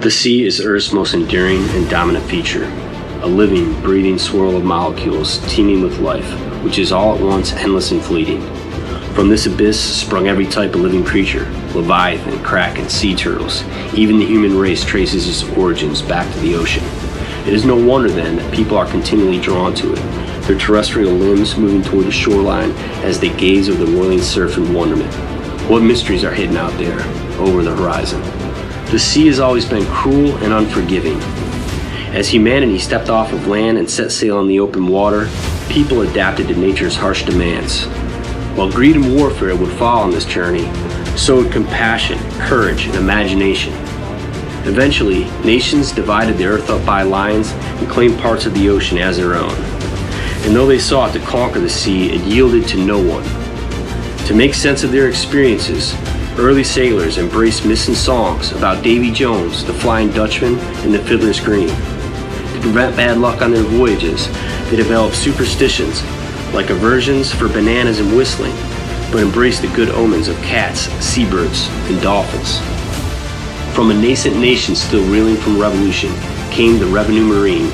The sea is Earth's most enduring and dominant feature, a living, breathing swirl of molecules teeming with life, which is all at once endless and fleeting. From this abyss sprung every type of living creature, leviathan, kraken, sea turtles. Even the human race traces its origins back to the ocean. It is no wonder then that people are continually drawn to it, their terrestrial limbs moving toward the shoreline as they gaze over the whirling surf in wonderment. What mysteries are hidden out there, over the horizon? The sea has always been cruel and unforgiving. As humanity stepped off of land and set sail on the open water, people adapted to nature's harsh demands. While greed and warfare would follow on this journey, so would compassion, courage, and imagination. Eventually, nations divided the earth up by lines and claimed parts of the ocean as their own. And though they sought to conquer the sea, it yielded to no one. To make sense of their experiences, early sailors embraced myths and songs about Davy Jones, the Flying Dutchman, and the Fiddler's Green. To prevent bad luck on their voyages, they developed superstitions like aversions for bananas and whistling, but embraced the good omens of cats, seabirds, and dolphins. From a nascent nation still reeling from revolution came the Revenue Marine,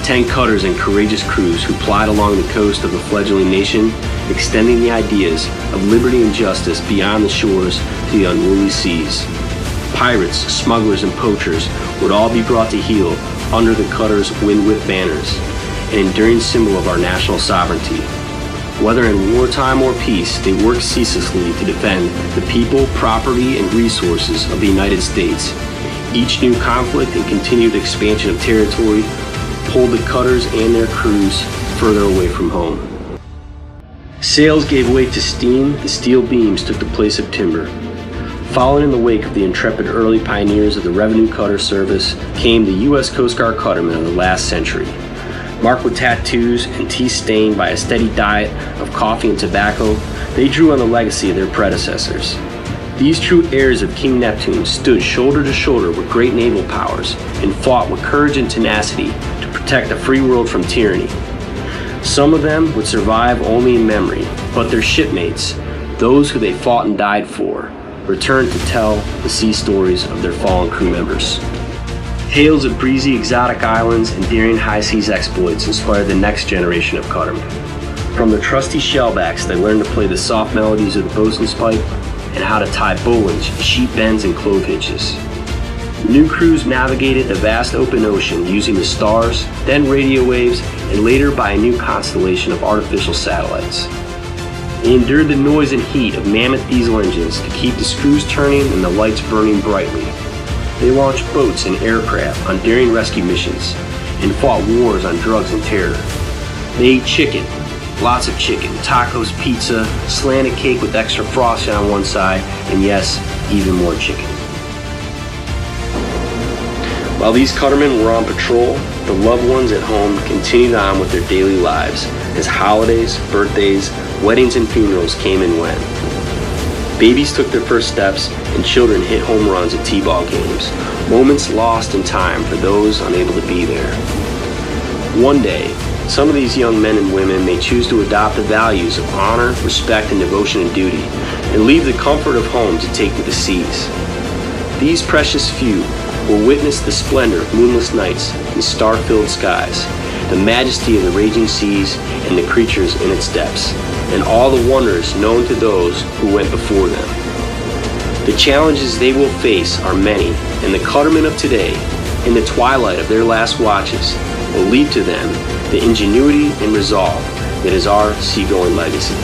10 cutters and courageous crews who plied along the coast of the fledgling nation, extending the ideas of liberty and justice beyond the shores to the unruly seas. Pirates, smugglers, and poachers would all be brought to heel under the cutters' wind-whipped banners, an enduring symbol of our national sovereignty. Whether in wartime or peace, they worked ceaselessly to defend the people, property, and resources of the United States. Each new conflict and continued expansion of territory pulled the cutters and their crews further away from home. Sails gave way to steam, the steel beams took the place of timber. Following in the wake of the intrepid early pioneers of the Revenue Cutter Service came the U.S. Coast Guard Cuttermen of the last century. Marked with tattoos and teeth stained by a steady diet of coffee and tobacco, they drew on the legacy of their predecessors. These true heirs of King Neptune stood shoulder to shoulder with great naval powers and fought with courage and tenacity to protect the free world from tyranny. Some of them would survive only in memory, but their shipmates, those who they fought and died for, returned to tell the sea stories of their fallen crew members. Tales of breezy exotic islands and daring high seas exploits inspired the next generation of cuttermen. From the trusty shellbacks, they learned to play the soft melodies of the bosun's pipe and how to tie bowlines, sheet bends, and clove hitches. New crews navigated the vast open ocean using the stars, then radio waves, and later by a new constellation of artificial satellites. They endured the noise and heat of mammoth diesel engines to keep the screws turning and the lights burning brightly. They launched boats and aircraft on daring rescue missions and fought wars on drugs and terror. They ate chicken, lots of chicken, tacos, pizza, slanted cake with extra frosting on one side, and yes, even more chicken. While these cuttermen were on patrol, the loved ones at home continued on with their daily lives as holidays, birthdays, weddings, and funerals came and went. Babies took their first steps and children hit home runs at t-ball games, moments lost in time for those unable to be there. One day, some of these young men and women may choose to adopt the values of honor, respect, and devotion and duty, and leave the comfort of home to take to the seas. These precious few will witness the splendor of moonless nights and star-filled skies, the majesty of the raging seas and the creatures in its depths, and all the wonders known to those who went before them. The challenges they will face are many, and the cuttermen of today, in the twilight of their last watches, will leave to them the ingenuity and resolve that is our seagoing legacy.